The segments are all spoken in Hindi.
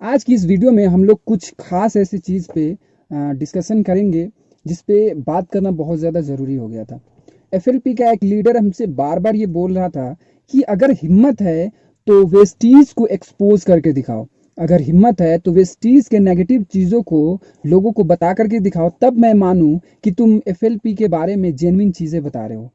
आज की इस वीडियो में हम लोग कुछ खास ऐसी चीज़ पे डिस्कशन करेंगे जिस पे बात करना बहुत ज़्यादा ज़रूरी हो गया था। एफएलपी का एक लीडर हमसे बार बार ये बोल रहा था कि अगर हिम्मत है तो वेस्टीज को एक्सपोज करके दिखाओ, अगर हिम्मत है तो वेस्टीज के नेगेटिव चीज़ों को लोगों को बता करके दिखाओ, तब मैं मानूं कि तुम एफएलपी के बारे में जेन्युइन चीज़ें बता रहे हो।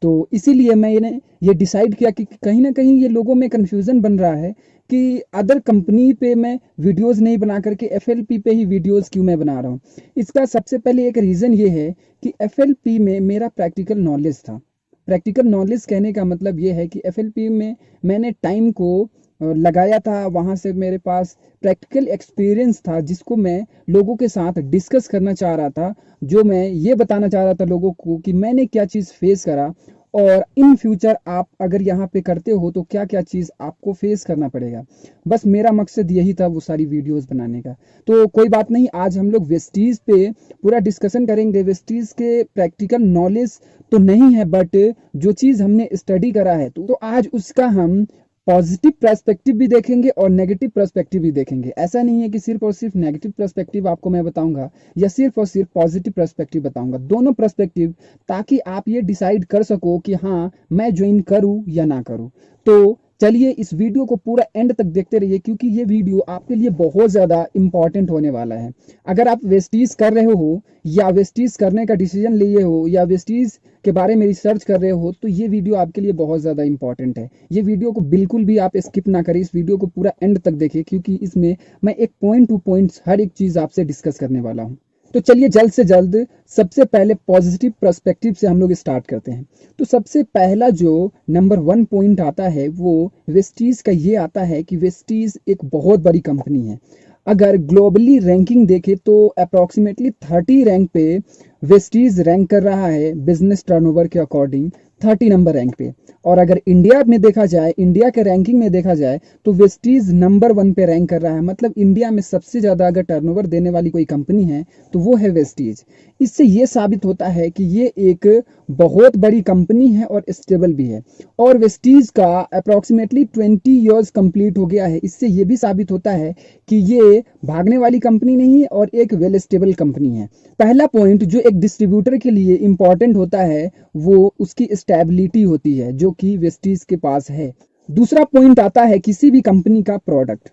तो इसीलिए मैंने ये डिसाइड किया कि कहीं ना कहीं ये लोगों में कन्फ्यूज़न बन रहा है कि अदर कंपनी पे मैं वीडियोस नहीं बना करके एफएलपी पे ही वीडियोस क्यों मैं बना रहा हूँ। इसका सबसे पहले एक रीज़न ये है कि एफएलपी में मेरा प्रैक्टिकल नॉलेज था। प्रैक्टिकल नॉलेज कहने का मतलब ये है कि एफएलपी में मैंने टाइम को लगाया था, वहाँ से मेरे पास प्रैक्टिकल एक्सपीरियंस था जिसको मैं लोगों के साथ डिस्कस करना चाह रहा था, जो मैं ये बताना चाह रहा था लोगों को कि मैंने क्या चीज़ फेस करा और इन फ्यूचर आप अगर यहाँ पे करते हो तो क्या क्या चीज़ आपको फेस करना पड़ेगा। बस मेरा मकसद यही था वो सारी वीडियोस बनाने का। तो कोई बात नहीं, आज हम लोग वेस्टीज पे पूरा डिस्कशन करेंगे। वेस्टीज के प्रैक्टिकल नॉलेज तो नहीं है, बट जो चीज़ हमने स्टडी करा है तो आज उसका हम पॉजिटिव पर्सपेक्टिव भी देखेंगे और नेगेटिव पर्सपेक्टिव भी देखेंगे। ऐसा नहीं है कि सिर्फ और सिर्फ नेगेटिव पर्सपेक्टिव आपको मैं बताऊंगा या सिर्फ और सिर्फ पॉजिटिव पर्सपेक्टिव बताऊंगा, दोनों पर्सपेक्टिव, ताकि आप ये डिसाइड कर सको कि हाँ मैं ज्वाइन करूँ या ना करूँ। तो चलिए इस वीडियो को पूरा एंड तक देखते रहिए, क्योंकि ये वीडियो आपके लिए बहुत ज़्यादा इंपॉर्टेंट होने वाला है। अगर आप वेस्टीज कर रहे हो या वेस्टीज करने का डिसीजन लिए हो या वेस्टीज के बारे में रिसर्च कर रहे हो तो ये वीडियो आपके लिए बहुत ज़्यादा इंपॉर्टेंट है। ये वीडियो को बिल्कुल भी आप स्किप ना करें, इस वीडियो को पूरा एंड तक देखें, क्योंकि इसमें मैं एक पॉइंट टू पॉइंट्स हर एक चीज़ आपसे डिस्कस करने वाला हूँ। तो चलिए जल्द से जल्द सबसे पहले पॉजिटिव पर्सपेक्टिव से हम लोग स्टार्ट करते हैं। तो सबसे पहला जो नंबर 1 पॉइंट आता है वो वेस्टीज का ये आता है कि वेस्टीज एक बहुत बड़ी कंपनी है। अगर ग्लोबली रैंकिंग देखें तो अप्रॉक्सीमेटली 30 रैंक पे वेस्टीज रैंक कर रहा है, बिजनेस टर्नओवर के अकॉर्डिंग 30 नंबर रैंक पे। और अगर इंडिया में देखा जाए, इंडिया के रैंकिंग में देखा जाए तो वेस्टीज नंबर 1 पे रैंक कर रहा है। मतलब इंडिया में सबसे ज़्यादा अगर टर्नओवर देने वाली कोई कंपनी है तो वो है वेस्टीज। इससे ये साबित होता है कि ये एक बहुत बड़ी कंपनी है और स्टेबल भी है। और वेस्टीज का अप्रॉक्सीमेटली 20 ईयर्स कंप्लीट हो गया है। इससे ये भी साबित होता है कि ये भागने वाली कंपनी नहीं है और एक वेल स्टेबल कंपनी है। पहला पॉइंट जो एक डिस्ट्रीब्यूटर के लिए इंपॉर्टेंट होता है वो उसकी स्टेबिलिटी होती है, जो कि वेस्टीज के पास है। दूसरा पॉइंट आता है किसी भी कंपनी का प्रोडक्ट।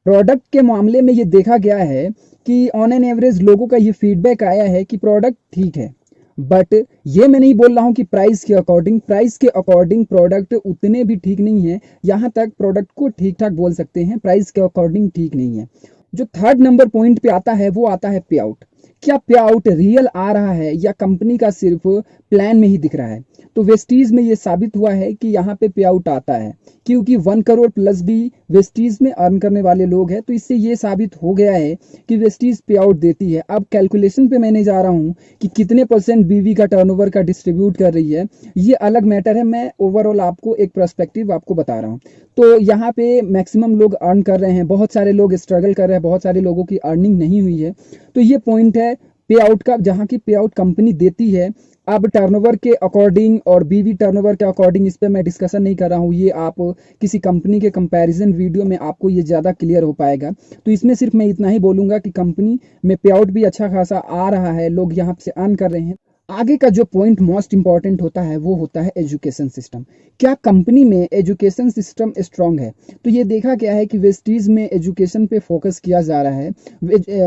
प्रोडक्ट के मामले में ये देखा गया है कि ऑन एन एवरेज लोगों का ये फीडबैक आया है कि प्रोडक्ट ठीक है, बट ये मैं नहीं बोल रहा हूँ कि प्राइस के अकॉर्डिंग प्रोडक्ट उतने भी ठीक नहीं है। यहाँ तक प्रोडक्ट को ठीक ठाक बोल सकते हैं, प्राइस के अकॉर्डिंग ठीक नहीं है। जो थर्ड नंबर पॉइंट पे आता है वो आता है पे आउट। क्या पे आउट रियल आ रहा है या कंपनी का सिर्फ प्लान में ही दिख रहा है? तो वेस्टीज में ये साबित हुआ है कि यहाँ पे पे आउट आता है, क्योंकि 1 करोड़ प्लस भी वेस्टीज में अर्न करने वाले लोग हैं। तो इससे ये साबित हो गया है कि वेस्टीज पे आउट देती है। अब कैलकुलेशन पे मैं नहीं जा रहा हूँ कि कितने परसेंट बीवी का टर्नओवर का डिस्ट्रीब्यूट कर रही है, ये अलग मैटर है। मैं ओवरऑल आपको एक पर्सपेक्टिव आपको बता रहा हूँ। तो यहाँ पे मैक्सिमम लोग अर्न कर रहे हैं, बहुत सारे लोग स्ट्रगल कर रहे हैं, बहुत सारे लोगों की अर्निंग नहीं हुई है। तो ये पॉइंट है पे आउट का, जहाँ की पे आउट कंपनी देती है। अब टर्नओवर के अकॉर्डिंग और बीवी टर्नओवर के अकॉर्डिंग इस पे मैं डिस्कशन नहीं कर रहा हूँ, ये आप किसी कंपनी के कंपैरिजन वीडियो में आपको ये ज़्यादा क्लियर हो पाएगा। तो इसमें सिर्फ मैं इतना ही बोलूँगा कि कंपनी में पे आउट भी अच्छा खासा आ रहा है, लोग यहाँ से अर्न कर रहे हैं। आगे का जो पॉइंट मोस्ट इंपॉर्टेंट होता है वो होता है एजुकेशन सिस्टम। क्या कंपनी में एजुकेशन सिस्टम स्ट्रांग है? तो ये देखा गया है कि वेस्टीज में एजुकेशन पे फोकस किया जा रहा है,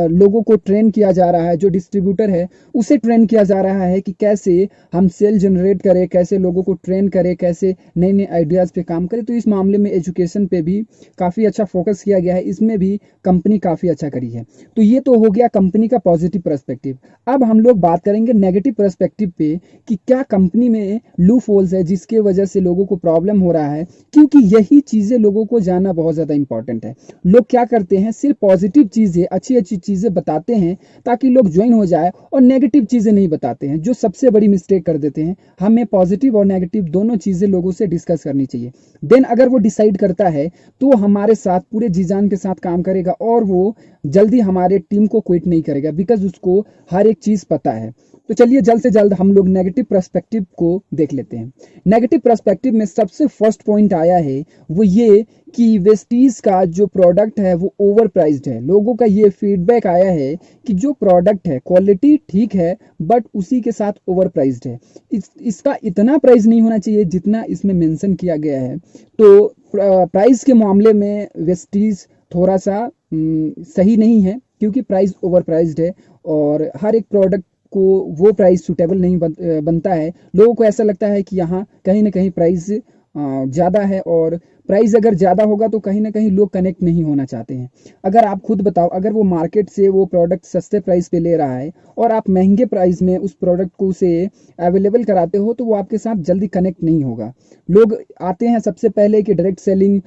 लोगों को ट्रेन किया जा रहा है, जो डिस्ट्रीब्यूटर है उसे ट्रेन किया जा रहा है कि कैसे हम सेल जनरेट करें, कैसे लोगों को ट्रेन करें, कैसे नए नए आइडियाज़ पे काम करें। तो इस मामले में एजुकेशन पे भी काफ़ी अच्छा फोकस किया गया है, इसमें भी कंपनी काफ़ी अच्छा करी है। तो ये तो हो गया कंपनी का पॉजिटिव पर्सपेक्टिव। अब हम लोग बात करेंगे नेगेटिव पर्सपेक्टिव पे कि क्या कंपनी में लूप होल्स है जिसके वजह से लोगों को प्रॉब्लम हो रहा है, क्योंकि यही चीज़ें लोगों को जानना बहुत ज़्यादा इंपॉर्टेंट है। लोग क्या करते हैं, सिर्फ पॉजिटिव चीज़ें, अच्छी अच्छी चीज़ें बताते हैं ताकि लोग ज्वाइन हो जाए, और नेगेटिव चीज़ें नहीं बताते हैं, जो सबसे बड़ी मिस्टेक कर देते हैं। हमें पॉजिटिव और नेगेटिव दोनों चीज़ें लोगों से डिस्कस करनी चाहिए। देन अगर वो डिसाइड करता है तो हमारे साथ पूरे जी जान के साथ काम करेगा और वो जल्दी हमारे टीम को क्विट नहीं करेगा, बिकॉज उसको हर एक चीज़ पता है। तो चलिए जल्द से जल्द हम लोग नेगेटिव पर्सपेक्टिव को देख लेते हैं। नेगेटिव पर्सपेक्टिव में सबसे फर्स्ट पॉइंट आया है वो ये कि वेस्टीज का जो प्रोडक्ट है वो ओवर प्राइस्ड है। लोगों का ये फीडबैक आया है कि जो प्रोडक्ट है क्वालिटी ठीक है बट उसी के साथ ओवर प्राइस्ड है। इसका इतना प्राइस नहीं होना चाहिए जितना इसमें मेंशन किया गया है। तो प्राइस के मामले में वेस्टीज थोड़ा सा सही नहीं है, क्योंकि प्राइस ओवर प्राइस्ड है और हर एक प्रोडक्ट को वो प्राइस सुटेबल नहीं बनता है। लोगों को ऐसा लगता है कि यहाँ कहीं ना कहीं प्राइस ज़्यादा है, और प्राइस अगर ज़्यादा होगा तो कहीं ना कहीं लोग कनेक्ट नहीं होना चाहते हैं। अगर आप खुद बताओ, अगर वो मार्केट से वो प्रोडक्ट सस्ते प्राइस पे ले रहा है और आप महंगे प्राइस में उस प्रोडक्ट को उसे अवेलेबल कराते हो, तो वो आपके साथ जल्दी कनेक्ट नहीं होगा। लोग आते हैं सबसे पहले कि direct selling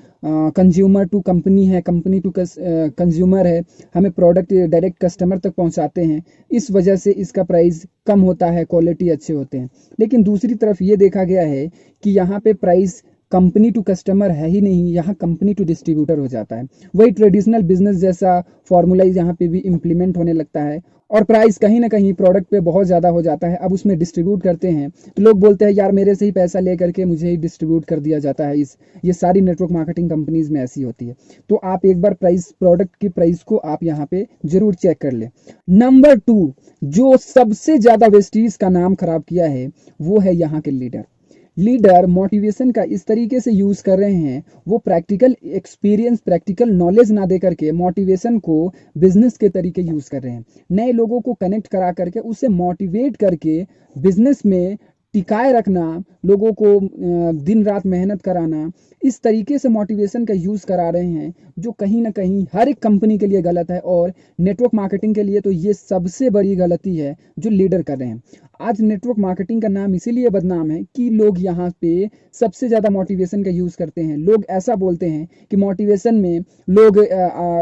consumer to company है, कंपनी टू कंज्यूमर है, हमें प्रोडक्ट डायरेक्ट कस्टमर तक पहुंचाते हैं, इस वजह से इसका प्राइस कम होता है, क्वालिटी अच्छे होते हैं। लेकिन दूसरी तरफ ये देखा गया है कि यहाँ पे प्राइस कंपनी टू कस्टमर है ही नहीं, यहाँ कंपनी टू डिस्ट्रीब्यूटर हो जाता है। वही ट्रेडिशनल बिजनेस जैसा फॉर्मूला यहाँ पे भी इम्प्लीमेंट होने लगता है और प्राइस कहीं ना कहीं प्रोडक्ट पे बहुत ज़्यादा हो जाता है। अब उसमें डिस्ट्रीब्यूट करते हैं तो लोग बोलते हैं यार मेरे से ही पैसा ले करके मुझे ही डिस्ट्रीब्यूट कर दिया जाता है। ये सारी नेटवर्क मार्केटिंग कंपनीज में ऐसी होती है। तो आप एक बार प्राइस, प्रोडक्ट की प्राइस को आप यहाँ पे जरूर चेक कर ले। नंबर 2, जो सबसे ज़्यादा वेस्टीज का नाम खराब किया है वो है यहाँ के लीडर मोटिवेशन का इस तरीके से यूज कर रहे हैं, वो प्रैक्टिकल एक्सपीरियंस, प्रैक्टिकल नॉलेज ना दे करके मोटिवेशन को बिजनेस के तरीके यूज कर रहे हैं। नए लोगों को कनेक्ट करा करके उसे मोटिवेट करके बिजनेस में टिकाए रखना, लोगों को दिन रात मेहनत कराना, इस तरीके से मोटिवेशन का यूज़ करा रहे हैं, जो कहीं ना कहीं हर एक कंपनी के लिए गलत है और नेटवर्क मार्केटिंग के लिए तो ये सबसे बड़ी गलती है जो लीडर कर रहे हैं। आज नेटवर्क मार्केटिंग का नाम इसीलिए बदनाम है कि लोग यहाँ पे सबसे ज़्यादा मोटिवेशन का यूज़ करते हैं। लोग ऐसा बोलते हैं कि मोटिवेशन में लोग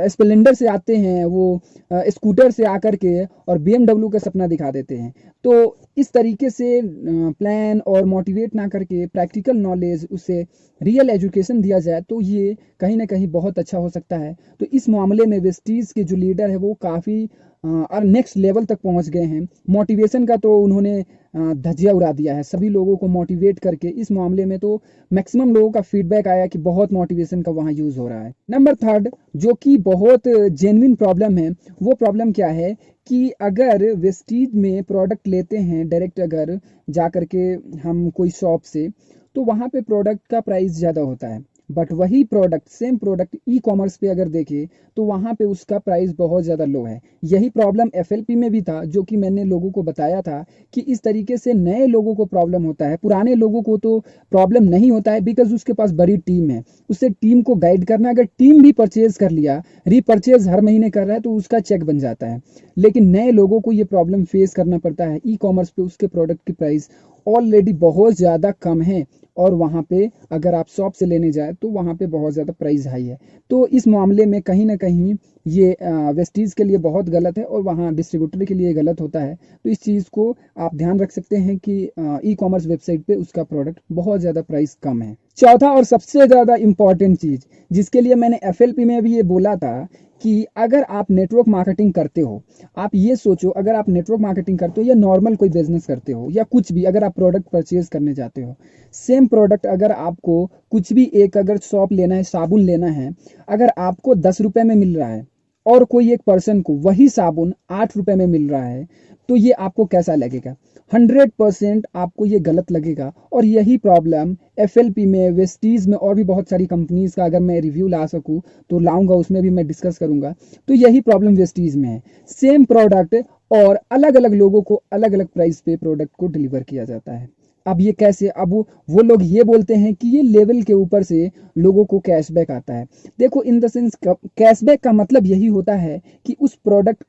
स्प्लेंडर से आते हैं, वो स्कूटर से आकर के और BMW का सपना दिखा देते हैं। तो इस तरीके से प्लान और मोटिवेट ना करके प्रैक्टिकल नॉलेज, उसे रियल एजुकेशन दिया जाए तो ये कहीं ना कहीं बहुत अच्छा हो सकता है। तो इस मामले में वेस्टीज के जो लीडर है वो काफ़ी और नेक्स्ट लेवल तक पहुंच गए हैं। मोटिवेशन का तो उन्होंने धज्जियां उड़ा दिया है, सभी लोगों को मोटिवेट करके। इस मामले में तो मैक्सिमम लोगों का फीडबैक आया कि बहुत मोटिवेशन का वहाँ यूज़ हो रहा है। नंबर 3, जो कि बहुत जेन्युइन प्रॉब्लम है, वो प्रॉब्लम क्या है कि अगर वेस्टीज में प्रोडक्ट लेते हैं डायरेक्ट, अगर जा करके हम कोई शॉप से, तो वहाँ पे प्रोडक्ट का प्राइस ज़्यादा होता है। बट वही product, same product e commerce पे अगर देखें तो वहाँ पे उसका प्राइस बहुत ज़्यादा लो है। यही प्रॉब्लम FLP में भी था, जो कि मैंने लोगों को बताया था कि इस तरीके से नए लोगों को प्रॉब्लम होता है। पुराने लोगों को तो प्रॉब्लम नहीं होता है, बिकॉज उसके पास बड़ी टीम है, उससे टीम को गाइड करना। अगर टीम भी परचेज कर लिया, रीपरचेज हर महीने कर रहा है, तो उसका चेक बन जाता है। लेकिन नए लोगों को ये प्रॉब्लम फेस करना पड़ता है। ई कॉमर्स पे उसके प्रोडक्ट की प्राइस ऑलरेडी बहुत ज़्यादा कम है, और वहाँ पे अगर आप शॉप से लेने जाए तो वहाँ पे बहुत ज़्यादा प्राइस हाई है। तो इस मामले में कहीं ना कहीं ये वेस्टीज के लिए बहुत गलत है और वहाँ डिस्ट्रीब्यूटर के लिए गलत होता है। तो इस चीज़ को आप ध्यान रख सकते हैं कि ई कॉमर्स वेबसाइट पे उसका प्रोडक्ट बहुत ज़्यादा प्राइस कम है। चौथा और सबसे ज़्यादा इम्पॉर्टेंट चीज़, जिसके लिए मैंने FLP में भी ये बोला था कि अगर आप नेटवर्क मार्केटिंग करते हो, आप ये सोचो, अगर आप नेटवर्क मार्केटिंग करते हो या नॉर्मल कोई बिजनेस करते हो या कुछ भी, अगर आप प्रोडक्ट परचेज करने जाते हो, सेम प्रोडक्ट अगर आपको कुछ भी, एक अगर शॉप लेना है, साबुन लेना है, अगर आपको 10 रुपए में मिल रहा है और कोई एक पर्सन को वही साबुन 8 रुपए में मिल रहा है, तो ये आपको कैसा लगेगा? 100% आपको ये गलत लगेगा। और यही प्रॉब्लम FLP में, वेस्टीज में और भी बहुत सारी कंपनीज का अगर मैं रिव्यू ला सकूं तो लाऊंगा, उसमें भी मैं डिस्कस करूंगा। तो यही प्रॉब्लम वेस्टीज में है, सेम प्रोडक्ट और अलग अलग लोगों को अलग अलग प्राइस पे प्रोडक्ट को डिलीवर किया जाता है। अब ये कैसे? अब वो लोग ये बोलते हैं कि ये लेवल के ऊपर से लोगों को कैशबैक आता है। देखो, इन द सेंस कैशबैक का मतलब यही होता है कि उस प्रोडक्ट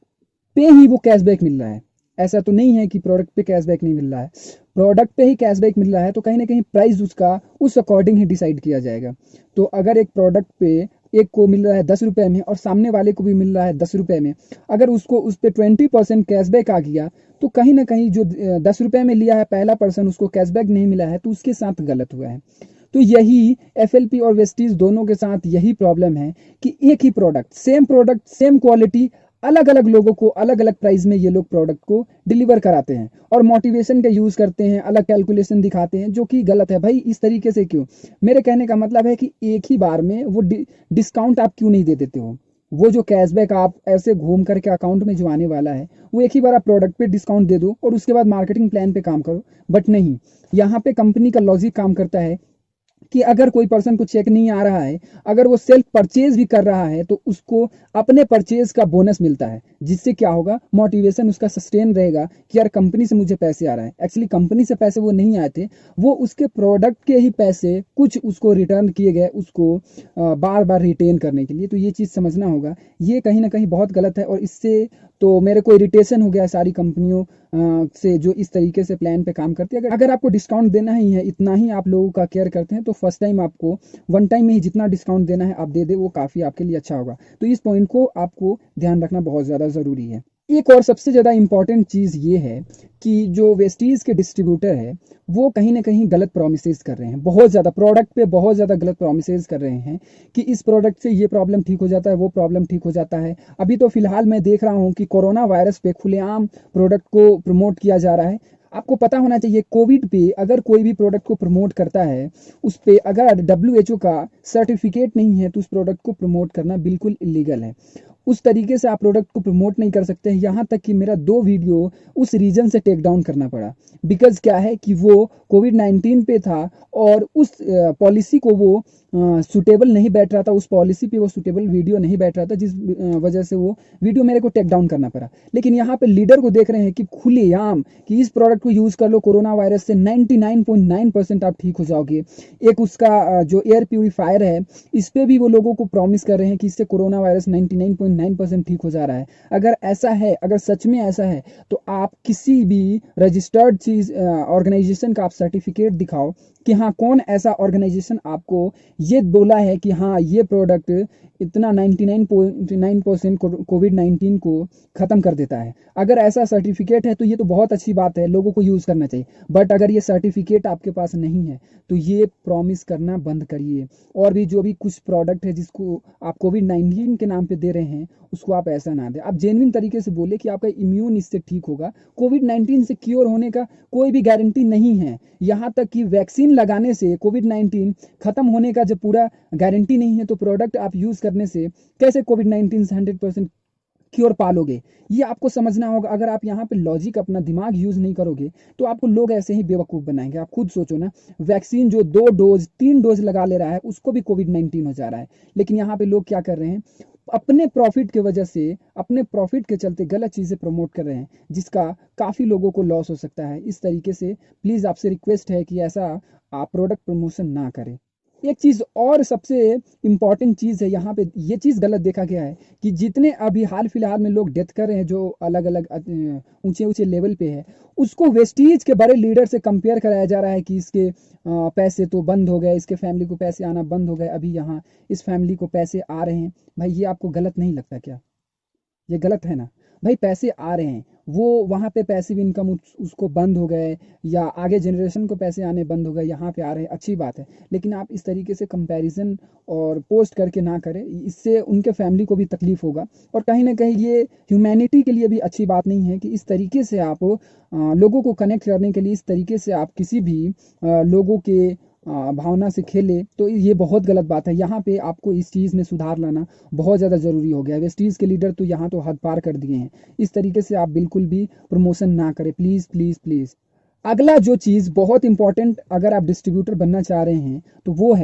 पे ही वो कैशबैक मिल रहा है। ऐसा तो नहीं है कि प्रोडक्ट पे कैशबैक नहीं मिल रहा है, प्रोडक्ट पे ही कैशबैक मिल रहा है। तो कहीं ना कहीं प्राइस उसका उस अकॉर्डिंग ही डिसाइड किया जाएगा। तो अगर एक प्रोडक्ट पे एक को मिल रहा है 10 रुपए में और सामने वाले को भी मिल रहा है 10 रुपए में, अगर उसको उस पर 20% कैशबैक आ गया, तो कहीं ना कहीं जो 10 रुपए में लिया है पहला पर्सन, उसको कैशबैक नहीं मिला है, तो उसके साथ गलत हुआ है। तो यही FLP और वेस्टीज दोनों के साथ यही प्रॉब्लम है कि एक ही प्रोडक्ट, सेम क्वालिटी, अलग अलग लोगों को अलग अलग प्राइस में ये लोग प्रोडक्ट को डिलीवर कराते हैं और मोटिवेशन का यूज़ करते हैं, अलग कैलकुलेशन दिखाते हैं, जो कि गलत है भाई। इस तरीके से क्यों? मेरे कहने का मतलब है कि एक ही बार में वो डिस्काउंट आप क्यों नहीं दे देते हो? वो जो कैशबैक आप ऐसे घूम करके अकाउंट में जो आने वाला है, वो एक ही बार आप प्रोडक्ट पे डिस्काउंट दे दो और उसके बाद मार्केटिंग प्लान पे काम करो। बट नहीं, यहाँ पे कंपनी का लॉजिक काम करता है कि अगर कोई पर्सन को चेक नहीं आ रहा है, अगर वो सेल्फ परचेज भी कर रहा है, तो उसको अपने परचेज का बोनस मिलता है, जिससे क्या होगा, मोटिवेशन उसका सस्टेन रहेगा कि यार कंपनी से मुझे पैसे आ रहा है। एक्चुअली कंपनी से पैसे वो नहीं आए थे, वो उसके प्रोडक्ट के ही पैसे कुछ उसको रिटर्न किए गए, उसको बार बार रिटेन करने के लिए। तो ये चीज़ समझना होगा, ये कहीं ना कहीं बहुत गलत है। और इससे तो मेरे को इरिटेशन हो गया सारी कंपनियों से जो इस तरीके से प्लान पे काम करती है। अगर आपको डिस्काउंट देना ही है, इतना ही आप लोगों का केयर करते हैं, तो फर्स्ट टाइम आपको वन टाइम में ही जितना डिस्काउंट देना है आप दे दे, वो काफ़ी आपके लिए अच्छा होगा। तो इस पॉइंट को आपको ध्यान रखना बहुत ज़्यादा ज़रूरी है। एक और सबसे ज़्यादा इंपॉर्टेंट चीज़ ये है कि जो वेस्टीज़ के डिस्ट्रीब्यूटर है, वो कहीं ना कहीं गलत प्रोमिसेस कर रहे हैं, बहुत ज़्यादा प्रोडक्ट पे बहुत ज़्यादा गलत प्रोमिसेस कर रहे हैं कि इस प्रोडक्ट से ये प्रॉब्लम ठीक हो जाता है, वो प्रॉब्लम ठीक हो जाता है। अभी तो फिलहाल मैं देख रहा हूँ कि कोरोना वायरस पे खुलेआम प्रोडक्ट को प्रमोट किया जा रहा है। आपको पता होना चाहिए, कोविड पे अगर कोई भी प्रोडक्ट को प्रमोट करता है, उस पे अगर WHO का सर्टिफिकेट नहीं है, तो उस प्रोडक्ट को प्रमोट करना बिल्कुल इलीगल है। उस तरीके से आप प्रोडक्ट को प्रमोट नहीं कर सकते हैं। यहाँ तक कि मेरा 2 वीडियो उस रीजन से टेक डाउन करना पड़ा। बिकॉज क्या है कि वो कोविड-19 पे था और उस पॉलिसी को वो सूटेबल नहीं बैठ रहा था, उस पॉलिसी पे वो सूटेबल वीडियो नहीं बैठ रहा था, जिस वजह से वो वीडियो मेरे को टेक डाउन करना पड़ा। लेकिन यहाँ पे लीडर को देख रहे हैं कि खुलेआम कि इस प्रोडक्ट को यूज़ कर लो, कोरोना वायरस से 99.9% आप ठीक हो जाओगे। एक उसका जो एयर प्यूरीफायर है, इस पे भी वो लोगों को प्रॉमिस कर रहे हैं कि इससे कोरोना वायरस 99.9% ठीक हो जा रहा है। अगर ऐसा है, अगर सच में ऐसा है, तो आप किसी भी रजिस्टर्ड चीज़ ऑर्गेनाइजेशन का आप सर्टिफिकेट दिखाओ कि हाँ, कौन ऐसा ऑर्गेनाइजेशन आपको ये बोला है कि हाँ, ये प्रोडक्ट इतना 99.9% कोविड-19 को ख़त्म कर देता है। अगर ऐसा सर्टिफिकेट है तो ये तो बहुत अच्छी बात है, लोगों को यूज़ करना चाहिए। बट अगर ये सर्टिफिकेट आपके पास नहीं है, तो ये प्रॉमिस करना बंद करिए। और भी जो भी कुछ प्रोडक्ट है जिसको आप कोविड-19 के नाम पे दे रहे हैं, उसको आप ऐसा ना दें। आप जेन्युइन तरीके से बोले कि आपका इम्यून इससे ठीक होगा। कोविड-19 से क्योर होने का कोई भी गारंटी नहीं है। यहाँ तक कि वैक्सीन लगाने से कोविड-19 खत्म होने का जब पूरा गारंटी नहीं है, तो प्रोडक्ट आप यूज़ करने से कैसे कोविड-19 से 100% क्योर पालोगे? ये आपको समझना होगा। अगर आप यहाँ पे लॉजिक, अपना दिमाग यूज़ नहीं करोगे, तो आपको लोग ऐसे ही बेवकूफ़ बनाएंगे। आप खुद सोचो ना, वैक्सीन जो 2 डोज 3 डोज लगा ले रहा है, उसको भी कोविड-19 हो जा रहा है। लेकिन यहाँ पे लोग क्या कर रहे हैं, अपने प्रॉफिट की वजह से, अपने प्रॉफिट के चलते गलत चीज़ें प्रमोट कर रहे हैं, जिसका काफ़ी लोगों को लॉस हो सकता है। इस तरीके से प्लीज़ आपसे रिक्वेस्ट है कि ऐसा आप प्रोडक्ट प्रमोशन ना करें। एक चीज़ और सबसे इम्पॉर्टेंट चीज़ है, यहाँ पे ये चीज़ गलत देखा गया है कि जितने अभी हाल फिलहाल में लोग डेथ कर रहे हैं, जो अलग अलग ऊंचे ऊंचे लेवल पे है, उसको वेस्टीज के बड़े लीडर से कंपेयर कराया जा रहा है कि इसके पैसे तो बंद हो गए, इसके फैमिली को पैसे आना बंद हो गए, अभी यहाँ इस फैमिली को पैसे आ रहे हैं। भाई ये आपको गलत नहीं लगता क्या? ये गलत है ना भाई? पैसे आ रहे हैं, वो वहाँ पे पैसिव इनकम उसको बंद हो गए, या आगे जनरेशन को पैसे आने बंद हो गए, यहाँ पे आ रहे हैं, अच्छी बात है। लेकिन आप इस तरीके से कंपैरिजन और पोस्ट करके ना करें, इससे उनके फैमिली को भी तकलीफ होगा। और कहीं ना कहीं ये ह्यूमैनिटी के लिए भी अच्छी बात नहीं है कि इस तरीके से आप लोगों को कनेक्ट करने के लिए इस तरीके से आप किसी भी लोगों के भावना से खेले, तो ये बहुत गलत बात है। यहाँ पे आपको इस चीज़ में सुधार लाना बहुत ज़्यादा ज़रूरी हो गया है। वेस्टीज़ के लीडर तो यहाँ तो हद पार कर दिए हैं। इस तरीके से आप बिल्कुल भी प्रमोशन ना करें, प्लीज़ प्लीज़ प्लीज़। अगला जो चीज़ बहुत इंपॉर्टेंट, अगर आप डिस्ट्रीब्यूटर बनना चाह रहे हैं, तो वो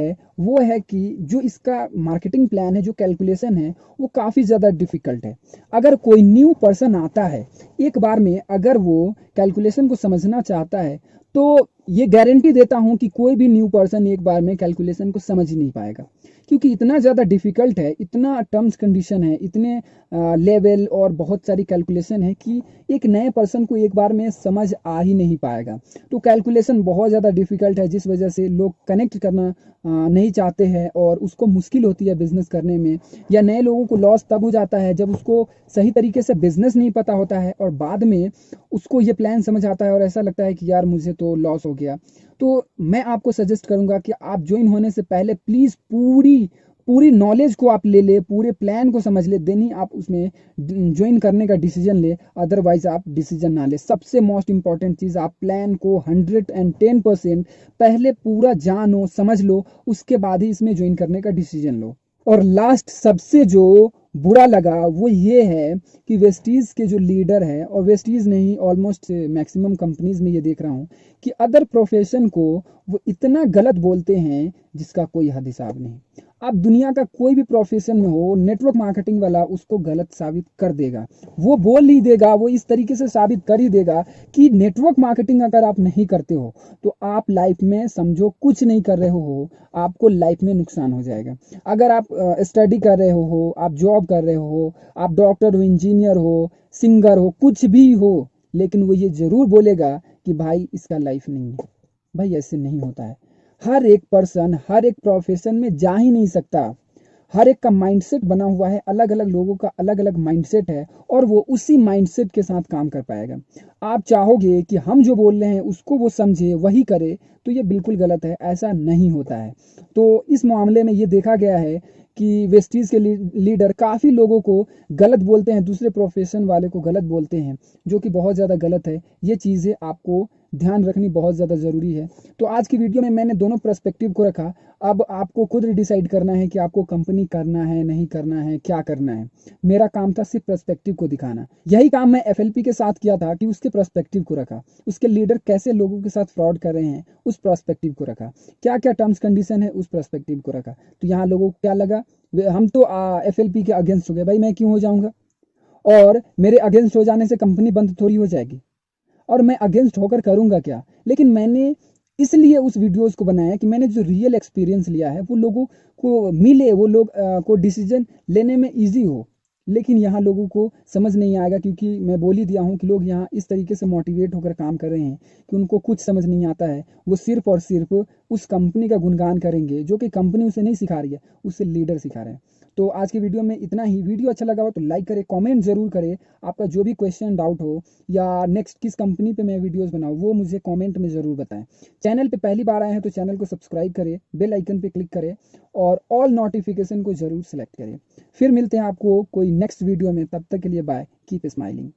है कि जो इसका मार्केटिंग प्लान है, जो कैलकुलेशन है, वो काफ़ी ज़्यादा डिफ़िकल्ट है। अगर कोई न्यू पर्सन आता है, एक बार में अगर वो कैलकुलेशन को समझना चाहता है, तो ये गारंटी देता हूँ कि कोई भी न्यू पर्सन एक बार में कैलकुलेशन को समझ ही नहीं पाएगा, क्योंकि इतना ज़्यादा डिफ़िकल्ट है, इतना टर्म्स कंडीशन है, इतने लेवल और बहुत सारी कैलकुलेशन है कि एक नए पर्सन को एक बार में समझ आ ही नहीं पाएगा। तो कैलकुलेशन बहुत ज़्यादा डिफ़िकल्ट है, जिस वजह से लोग कनेक्ट करना नहीं चाहते हैं और उसको मुश्किल होती है बिज़नेस करने में। या नए लोगों को लॉस तब हो जाता है जब उसको सही तरीके से बिज़नेस नहीं पता होता है, और बाद में उसको ये प्लान समझ आता है और ऐसा लगता है कि यार मुझे तो लॉस हो गया। तो मैं आपको सजेस्ट करूंगा कि आप ज्वाइन होने से पहले प्लीज़ पूरी नॉलेज को आप ले ले, पूरे प्लान को समझ ले, देन ही आप उसमें ज्वाइन करने का डिसीजन ले, अदरवाइज आप डिसीजन ना ले। सबसे मोस्ट इंपॉर्टेंट चीज़, आप प्लान को 110% पहले पूरा जानो समझ लो, उसके बाद ही इसमें ज्वाइन करने का डिसीजन लो। और लास्ट सबसे जो बुरा लगा वो ये है कि वेस्टीज़ के जो लीडर है, और वेस्टीज़ नहीं ऑलमोस्ट मैक्सिमम कंपनीज में ये देख रहा हूँ कि अदर प्रोफेशन को वो इतना गलत बोलते हैं जिसका कोई हद हिसाब नहीं। आप दुनिया का कोई भी प्रोफेशन में हो, नेटवर्क मार्केटिंग वाला उसको गलत साबित कर देगा, वो बोल ही देगा, वो इस तरीके से साबित कर ही देगा कि नेटवर्क मार्केटिंग अगर आप नहीं करते हो तो आप लाइफ में समझो कुछ नहीं कर रहे हो, आपको लाइफ में नुकसान हो जाएगा। अगर आप स्टडी कर रहे हो, आप जॉब कर रहे हो, आप डॉक्टर हो, इंजीनियर हो, सिंगर हो, कुछ भी हो, लेकिन वो ये जरूर बोलेगा कि भाई इसका लाइफ नहीं है। भाई ऐसे नहीं होता है। हर एक पर्सन हर एक प्रोफेशन में जा ही नहीं सकता। हर एक का माइंडसेट बना हुआ है, अलग अलग लोगों का अलग अलग माइंडसेट है, और वो उसी माइंडसेट के साथ काम कर पाएगा। आप चाहोगे कि हम जो बोल रहे हैं उसको वो समझे, वही करे, तो ये बिल्कुल गलत है, ऐसा नहीं होता है। तो इस मामले में ये देखा गया है कि वेस्टीज़ के लीडर काफ़ी लोगों को गलत बोलते हैं, दूसरे प्रोफेशन वाले को गलत बोलते हैं, जो कि बहुत ज़्यादा गलत है। ये चीज़ें आपको ध्यान रखनी बहुत ज़्यादा ज़रूरी है। तो आज की वीडियो में मैंने दोनों पर्सपेक्टिव को रखा। अब आपको खुद डिसाइड करना है कि आपको कंपनी करना है, नहीं करना है, क्या करना है। मेरा काम था सिर्फ पर्सपेक्टिव को दिखाना। यही काम मैं एफएलपी के साथ किया था कि उसके पर्सपेक्टिव को रखा, उसके लीडर कैसे लोगों के साथ फ्रॉड कर रहे हैं उस पर्सपेक्टिव को रखा, क्या क्या टर्म्स कंडीशन है उस पर्सपेक्टिव को रखा। तो यहाँ लोगों को क्या लगा, हम तो एफएलपी के अगेंस्ट हो गए। भाई मैं क्यों हो जाऊंगा, और मेरे अगेंस्ट हो जाने से कंपनी बंद थोड़ी हो जाएगी, और मैं अगेंस्ट होकर करूंगा क्या। लेकिन मैंने इसलिए उस वीडियोस को बनाया कि मैंने जो रियल एक्सपीरियंस लिया है वो लोगों को मिले, वो लोग को डिसीजन लेने में इजी हो। लेकिन यहाँ लोगों को समझ नहीं आएगा, क्योंकि मैं बोल ही दिया हूँ कि लोग यहाँ इस तरीके से मोटिवेट होकर काम कर रहे हैं कि उनको कुछ समझ नहीं आता है। वो सिर्फ और सिर्फ उस कंपनी का गुणगान करेंगे, जो कि कंपनी उसे नहीं सिखा रही है, उससे लीडर सिखा रहे हैं। तो आज की वीडियो में इतना ही। वीडियो अच्छा लगा हो तो लाइक करें, कमेंट जरूर करें। आपका जो भी क्वेश्चन डाउट हो या नेक्स्ट किस कंपनी पे मैं वीडियोस बनाऊँ वो मुझे कमेंट में ज़रूर बताएं। चैनल पे पहली बार आए हैं तो चैनल को सब्सक्राइब करें, बेल आइकन पे क्लिक करें, और ऑल नोटिफिकेशन को ज़रूर सेलेक्ट करें। फिर मिलते हैं आपको कोई नेक्स्ट वीडियो में, तब तक के लिए बाय, कीप स्माइलिंग।